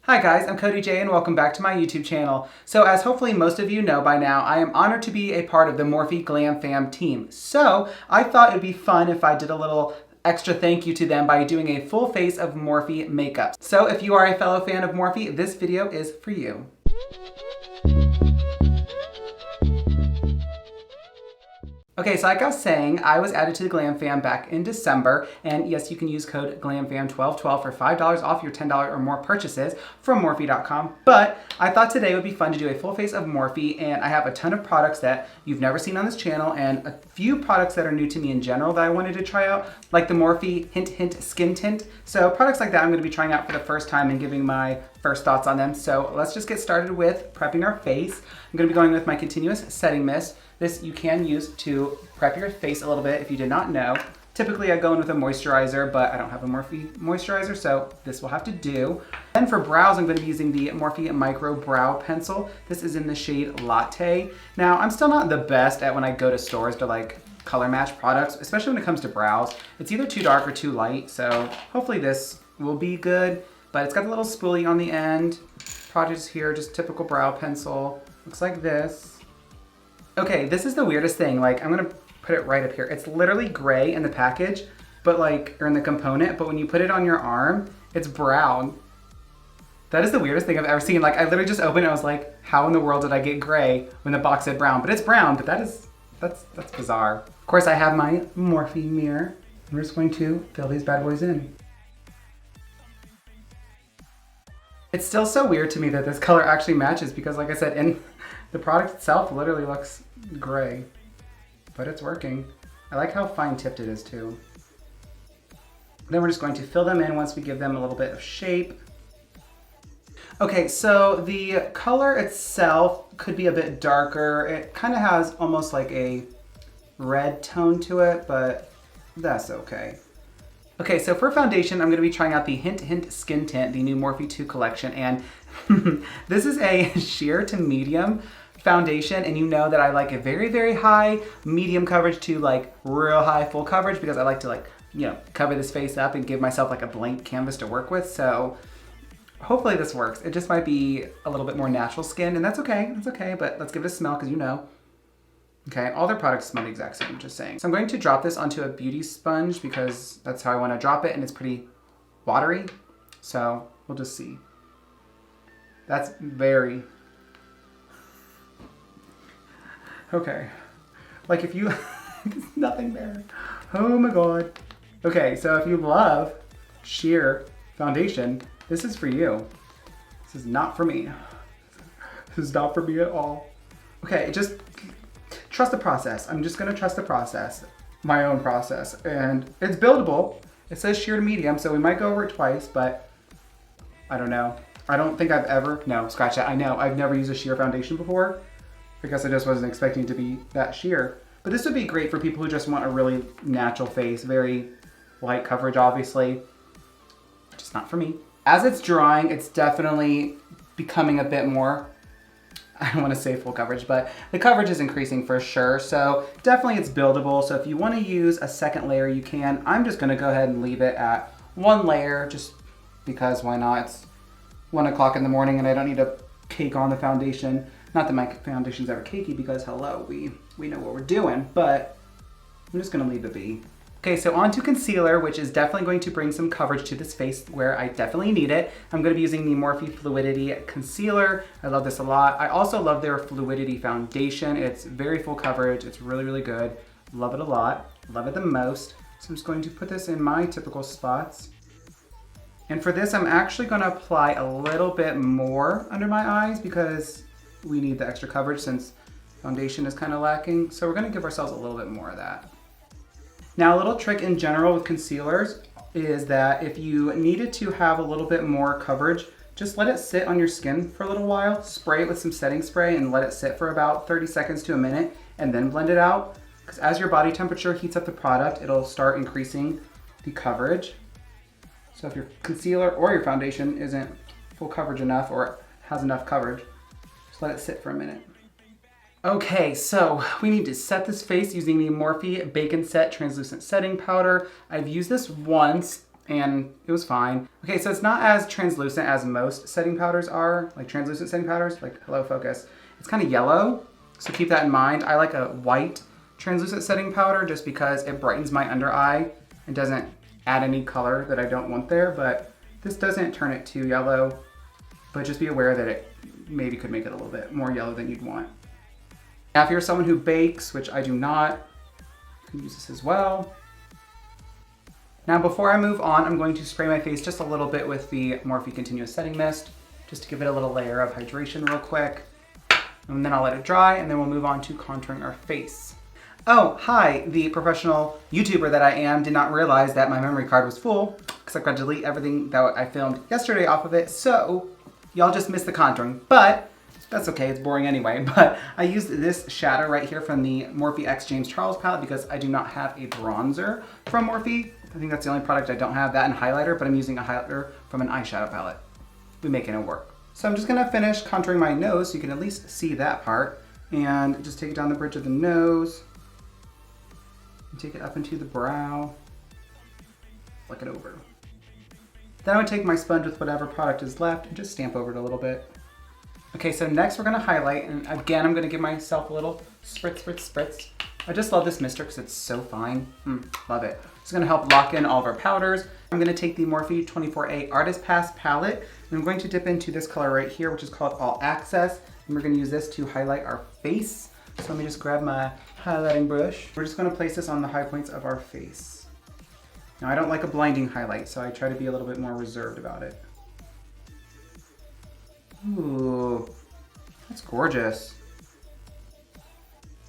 Hi guys, I'm Cody J and welcome back to my YouTube channel. So as hopefully most of you know by now, I am honored to be a part of the Morphe Glam Fam team. So I thought it'd be fun if I did a little extra thank you to them by doing a full face of Morphe makeup. So if you are a fellow fan of Morphe, this video is for you. Okay, so like I was saying, I was added to the Glam Fam back in December, and yes, you can use code GLAMFAM1212 for $5 off your $10 or more purchases from Morphe.com, but I thought today would be fun to do a full face of Morphe, and I have a ton of products that you've never seen on this channel, and a few products that are new to me in general that I wanted to try out, like the Morphe Hint Hint Skin Tint. So products like that I'm going to be trying out for the first time and giving my first thoughts on them. So let's just get started with prepping our face. I'm going to be going with my Continuous Setting Mist. This you can use to prep your face a little bit if you did not know. Typically I go in with a moisturizer, but I don't have a Morphe moisturizer, so this will have to do. Then for brows, I'm going to be using the Morphe Micro Brow Pencil. This is in the shade Latte. Now, I'm still not the best at when I go to stores to like color match products, especially when it comes to brows. It's either too dark or too light, so hopefully this will be good. But it's got a little spoolie on the end. Product here, just typical brow pencil. Looks like this. Okay, this is the weirdest thing. Like, I'm gonna put it right up here. It's literally gray in the package, but like, or in the component, but when you put it on your arm, it's brown. That is the weirdest thing I've ever seen. Like, I literally just opened it and I was like, how in the world did I get gray when the box said brown? But it's brown, but that's bizarre. Of course, I have my Morphe mirror. I'm just going to fill these bad boys in. It's still so weird to me that this color actually matches because like I said, in the product itself literally looks gray, but it's working. I like how fine tipped it is too. Then we're just going to fill them in once we give them a little bit of shape. Okay, so the color itself could be a bit darker. It kind of has almost like a red tone to it, but that's okay. Okay, so for foundation, I'm going to be trying out the Hint Hint Skin Tint, the new Morphe 2 collection, and this is a sheer to medium foundation, and you know that I like a very, very high medium coverage to like real high full coverage because I like to like, you know, cover this face up and give myself like a blank canvas to work with, so hopefully this works. It just might be a little bit more natural skin, and that's okay, but let's give it a smell because you know. Okay, all their products smell the exact same, just saying. So I'm going to drop this onto a beauty sponge because that's how I want to drop it, and it's pretty watery. So we'll just see. That's very... Okay. Like if you... There's nothing there. Oh my god. Okay, so if you love sheer foundation, this is for you. This is not for me. This is not for me at all. Okay, just... trust the process. I'm just gonna trust the process, my own process, and it's buildable. It says sheer to medium, so we might go over it twice, but I don't know. I don't think I've ever, no, scratch that. I know, I've never used a sheer foundation before because I just wasn't expecting it to be that sheer. But this would be great for people who just want a really natural face, very light coverage, obviously. Just not for me. As it's drying, it's definitely becoming a bit more, I don't want to say full coverage, but the coverage is increasing for sure. So definitely it's buildable. So if you want to use a second layer, you can. I'm just going to go ahead and leave it at one layer just because why not? It's 1 o'clock in the morning and I don't need to cake on the foundation. Not that my foundation's ever cakey because hello, we know what we're doing, but I'm just going to leave it be. Okay, so on to concealer, which is definitely going to bring some coverage to this face where I definitely need it. I'm going to be using the Morphe Fluidity concealer. I love this a lot. I also love their Fluidity foundation. It's very full coverage. It's really, really good. Love it a lot. Love it the most. So I'm just going to put this in my typical spots. And for this, I'm actually going to apply a little bit more under my eyes because we need the extra coverage since foundation is kind of lacking. So we're going to give ourselves a little bit more of that. Now, a little trick in general with concealers is that if you needed to have a little bit more coverage, just let it sit on your skin for a little while, spray it with some setting spray and let it sit for about 30 seconds to a minute and then blend it out. Because as your body temperature heats up the product, it'll start increasing the coverage. So if your concealer or your foundation isn't full coverage enough or has enough coverage, just let it sit for a minute. Okay, so we need to set this face using the Morphe Bacon Set Translucent Setting Powder. I've used this once and it was fine. Okay, so it's not as translucent as most setting powders are, like translucent setting powders, like hello focus. It's kind of yellow, so keep that in mind. I like a white translucent setting powder just because it brightens my under eye and doesn't add any color that I don't want there, but this doesn't turn it too yellow, but just be aware that it maybe could make it a little bit more yellow than you'd want. Now, if you're someone who bakes, which I do not, you can use this as well. Now, before I move on, I'm going to spray my face just a little bit with the Morphe Continuous Setting Mist, just to give it a little layer of hydration real quick. And then I'll let it dry, and then we'll move on to contouring our face. Oh, hi, the professional YouTuber that I am did not realize that my memory card was full, because I've got to delete everything that I filmed yesterday off of it, so y'all just missed the contouring, but that's okay, it's boring anyway. But I used this shadow right here from the Morphe X James Charles palette because I do not have a bronzer from Morphe. I think that's the only product I don't have, that and highlighter, but I'm using a highlighter from an eyeshadow palette. We're making it work. So I'm just gonna finish contouring my nose so you can at least see that part, and just take it down the bridge of the nose, and take it up into the brow, flick it over. Then I would take my sponge with whatever product is left and just stamp over it a little bit. Okay, so next we're gonna highlight, and again, I'm gonna give myself a little spritz, spritz, spritz. I just love this mister because it's so fine. Love it. It's gonna help lock in all of our powders. I'm gonna take the Morphe 24A Artist Pass palette, and I'm going to dip into this color right here, which is called All Access, and we're gonna use this to highlight our face. So let me just grab my highlighting brush. We're just gonna place this on the high points of our face. Now, I don't like a blinding highlight, so I try to be a little bit more reserved about it. Ooh, that's gorgeous.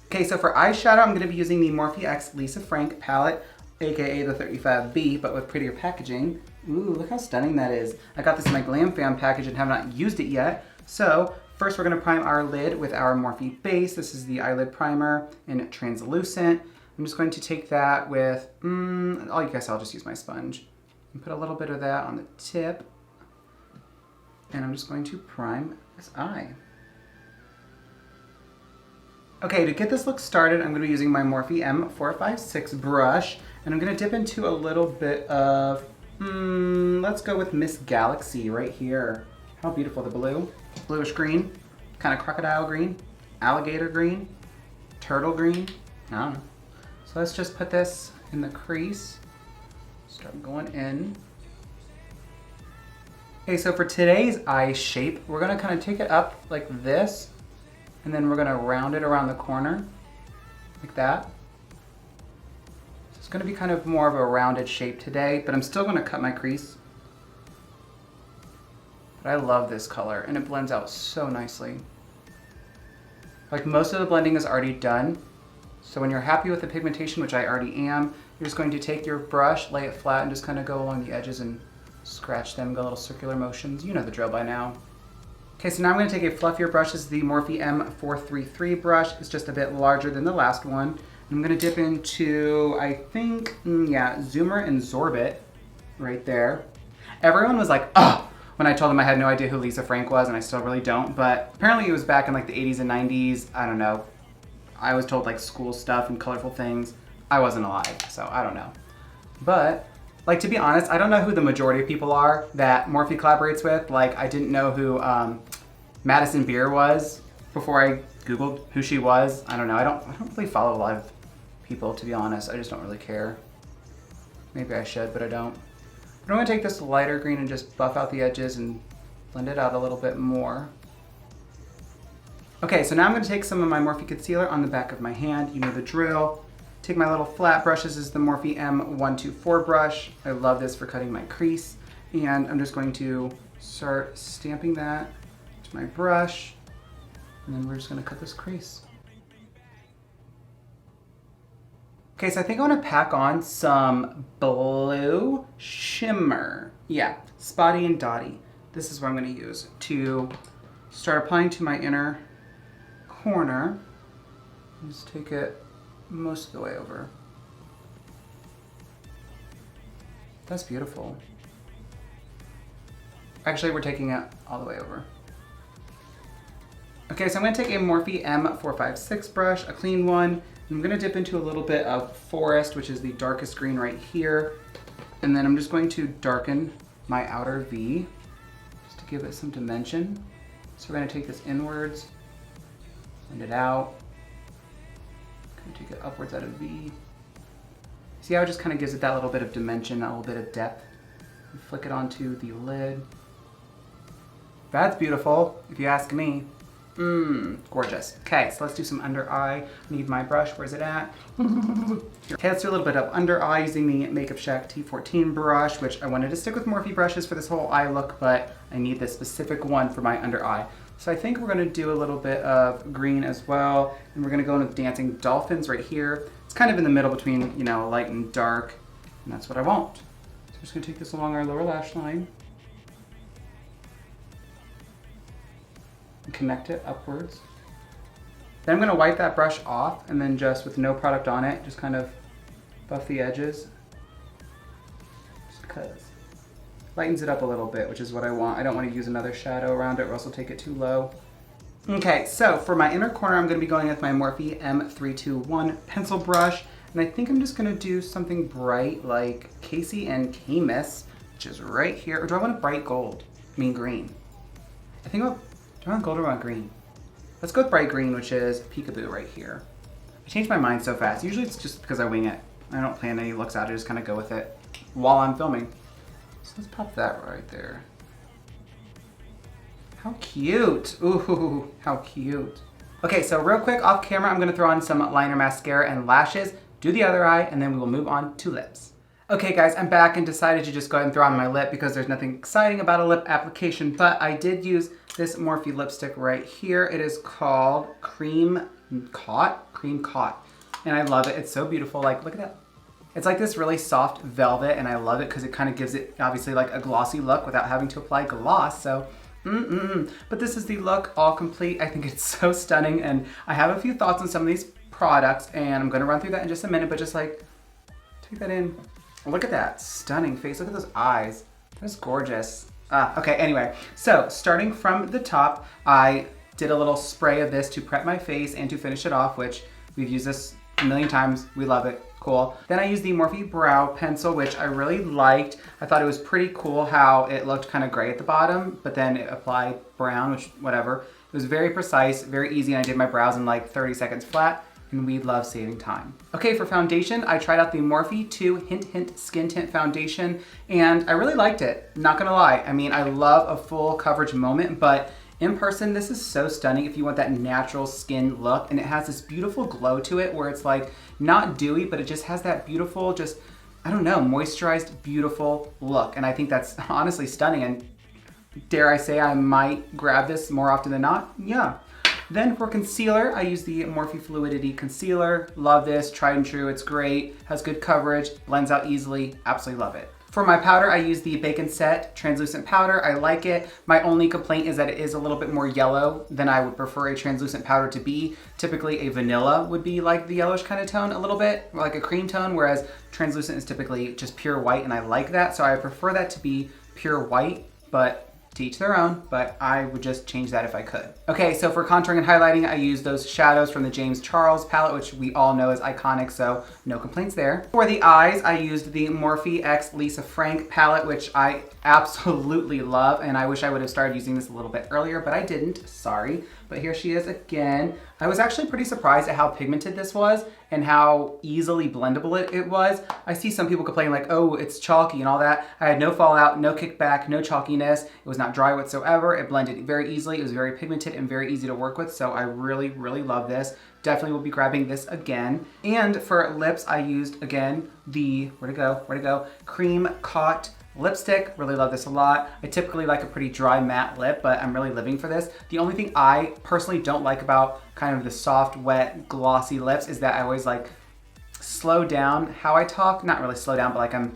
Okay, so for eyeshadow, I'm gonna be using the Morphe X Lisa Frank palette, AKA the 35B, but with prettier packaging. Ooh, look how stunning that is. I got this in my Glam Fam package and have not used it yet. So first we're gonna prime our lid with our Morphe base. This is the Eyelid Primer in Translucent. I'm just going to take that with, I guess I'll just use my sponge. And put a little bit of that on the tip. And I'm just going to prime this eye. Okay, to get this look started, I'm gonna be using my Morphe M456 brush, and I'm gonna dip into a little bit of, let's go with Miss Galaxy right here. How beautiful, the blue. Bluish green, kind of crocodile green, alligator green, turtle green, I don't know. So let's just put this in the crease, start going in. Okay, so for today's eye shape, we're gonna kind of take it up like this, and then we're gonna round it around the corner, like that. So it's gonna be kind of more of a rounded shape today, but I'm still gonna cut my crease. But I love this color, and it blends out so nicely. Like, most of the blending is already done, so when you're happy with the pigmentation, which I already am, you're just going to take your brush, lay it flat, and just kind of go along the edges and scratch them, go little circular motions. You know the drill by now. Okay, so now I'm going to take a fluffier brush. This is the Morphe M433 brush. It's just a bit larger than the last one. I'm going to dip into, I think, Zoomer and Zorbit right there. Everyone was like, oh, when I told them I had no idea who Lisa Frank was, and I still really don't, but apparently it was back in like the 80s and 90s. I don't know. I was told like school stuff and colorful things. I wasn't alive, so I don't know. But, like, to be honest, I don't know who the majority of people are that Morphe collaborates with. Like, I didn't know who Madison Beer was before I Googled who she was. I don't know. I don't really follow a lot of people, to be honest. I just don't really care. Maybe I should, but I don't. But I'm gonna take this lighter green and just buff out the edges and blend it out a little bit more. Okay, so now I'm gonna take some of my Morphe concealer on the back of my hand. You know the drill. Take my little flat brush. This is the Morphe M124 brush. I love this for cutting my crease. And I'm just going to start stamping that to my brush. And then we're just gonna cut this crease. Okay, so I think I wanna pack on some blue shimmer. Yeah, Spotty and Dotty. This is what I'm gonna use to start applying to my inner corner. Just take it most of the way over. That's beautiful. Actually, we're taking it all the way over. Okay, so I'm gonna take a Morphe M456 brush, a clean one. I'm gonna dip into a little bit of Forest, which is the darkest green right here. And then I'm just going to darken my outer V just to give it some dimension. So we're going to take this inwards, blend it out, kind of take it upwards out of V. See how it just kind of gives it that little bit of dimension, that little bit of depth. And flick it onto the lid. That's beautiful, if you ask me. Gorgeous. Okay, so let's do some under eye. I need my brush, where's it at? Okay, let's do a little bit of under eye using the Makeup Shack T14 brush, which I wanted to stick with Morphe brushes for this whole eye look, but I need this specific one for my under eye. So I think we're gonna do a little bit of green as well, and we're gonna go in with Dancing Dolphins right here. It's kind of in the middle between, you know, light and dark, and that's what I want. So I'm just gonna take this along our lower lash line. And connect it upwards. Then I'm gonna wipe that brush off and then just with no product on it, just kind of buff the edges. Just because. Lightens it up a little bit, which is what I want. I don't want to use another shadow around it or else I'll take it too low. Okay, so for my inner corner, I'm gonna be going with my Morphe M321 pencil brush. And I think I'm just gonna do something bright like Casey and Camus, which is right here. Or do I want a bright gold? I mean green. I think I'll, do I want gold or want green? Let's go with bright green, which is Peekaboo right here. I changed my mind so fast. Usually it's just because I wing it. I don't plan any looks out, I just kind of go with it while I'm filming. So let's pop that right there. How cute. Ooh, how cute. Okay, so real quick off camera, I'm gonna throw on some liner, mascara, and lashes, do the other eye, and then we will move on to lips. Okay guys, I'm back and decided to just go ahead and throw on my lip because there's nothing exciting about a lip application, but I did use this Morphe lipstick right here. It is called Cream Caught. And I love it, it's so beautiful, like look at that. It's like this really soft velvet and I love it because it kind of gives it obviously like a glossy look without having to apply gloss, so But this is the look all complete. I think it's so stunning and I have a few thoughts on some of these products and I'm gonna run through that in just a minute, but just like, take that in. Look at that stunning face, look at those eyes. That's gorgeous. Okay, anyway, so starting from the top, I did a little spray of this to prep my face and to finish it off, which we've used this a million times. We love it. Cool. Then I used the Morphe Brow Pencil, which I really liked. I thought it was pretty cool how it looked kind of gray at the bottom, but then it applied brown, which whatever. It was very precise, very easy, and I did my brows in like 30 seconds flat, and we love saving time. Okay, for foundation, I tried out the Morphe 2 Hint Hint Skin Tint Foundation, and I really liked it, not gonna lie. I mean, I love a full coverage moment, but in person, this is so stunning if you want that natural skin look, and it has this beautiful glow to it where it's like not dewy, but it just has that beautiful, just, I don't know, moisturized, beautiful look. And I think that's honestly stunning, and dare I say I might grab this more often than not? Yeah. Then for concealer, I use the Morphe Fluidity Concealer. Love this, tried and true, it's great, has good coverage, blends out easily, absolutely love it. For my powder, I use the Bacon Set translucent powder. I like it. My only complaint is that it is a little bit more yellow than I would prefer a translucent powder to be. Typically a vanilla would be like the yellowish kind of tone a little bit, like a cream tone, whereas translucent is typically just pure white, and I like that. So I prefer that to be pure white, but to each their own, but I would just change that if I could. Okay, so for contouring and highlighting, I use those shadows from the James Charles palette, which we all know is iconic, so no complaints there. For the eyes, I used the Morphe X Lisa Frank palette, which I absolutely love, and I wish I would have started using this a little bit earlier, but I didn't, sorry. But here she is again. I was actually pretty surprised at how pigmented this was and how easily blendable it was. I see some people complain like, oh, it's chalky and all that. I had no fallout, no kickback, no chalkiness. It was not dry whatsoever. It blended very easily. It was very pigmented and very easy to work with. So I really, really love this. Definitely will be grabbing this again. And for lips, I used again the, where'd it go? Cream Caught lipstick. Really love this a lot. I typically like a pretty dry matte lip, but I'm really living for this. The only thing I personally don't like about kind of the soft, wet, glossy lips is that I always like slow down how I talk. Not really slow down, but like I'm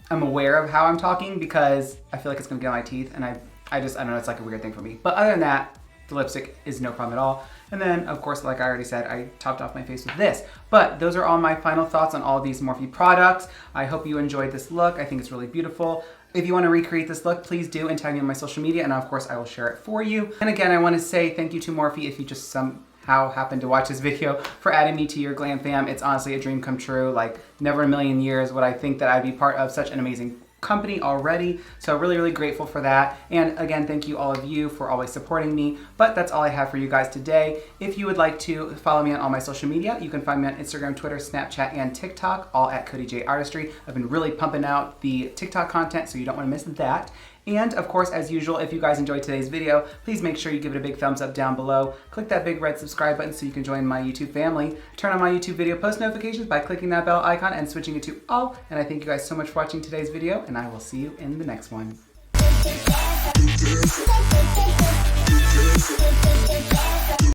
aware of how I'm talking because I feel like it's gonna get on my teeth, and I don't know, it's like a weird thing for me. But other than that, the lipstick is no problem at all. And then, of course, like I already said, I topped off my face with this. But those are all my final thoughts on all of these Morphe products. I hope you enjoyed this look. I think it's really beautiful. If you want to recreate this look, please do, and tag me on my social media, and of course I will share it for you. And again, I want to say thank you to Morphe if you just somehow somehow happened to watch this video, for adding me to your glam fam. It's honestly a dream come true. Like, never in a million years would I think that I'd be part of such an amazing company already. So really, really grateful for that. And again, thank you all of you for always supporting me. But that's all I have for you guys today. If you would like to follow me on all my social media, you can find me on Instagram, Twitter, Snapchat, and TikTok, all at Cody J Artistry. I've been really pumping out the TikTok content, so you don't want to miss that. And of course, as usual, if you guys enjoyed today's video, please make sure you give it a big thumbs up down below. Click that big red subscribe button so you can join my YouTube family. Turn on my YouTube video post notifications by clicking that bell icon and switching it to all. And I thank you guys so much for watching today's video, and I will see you in the next one.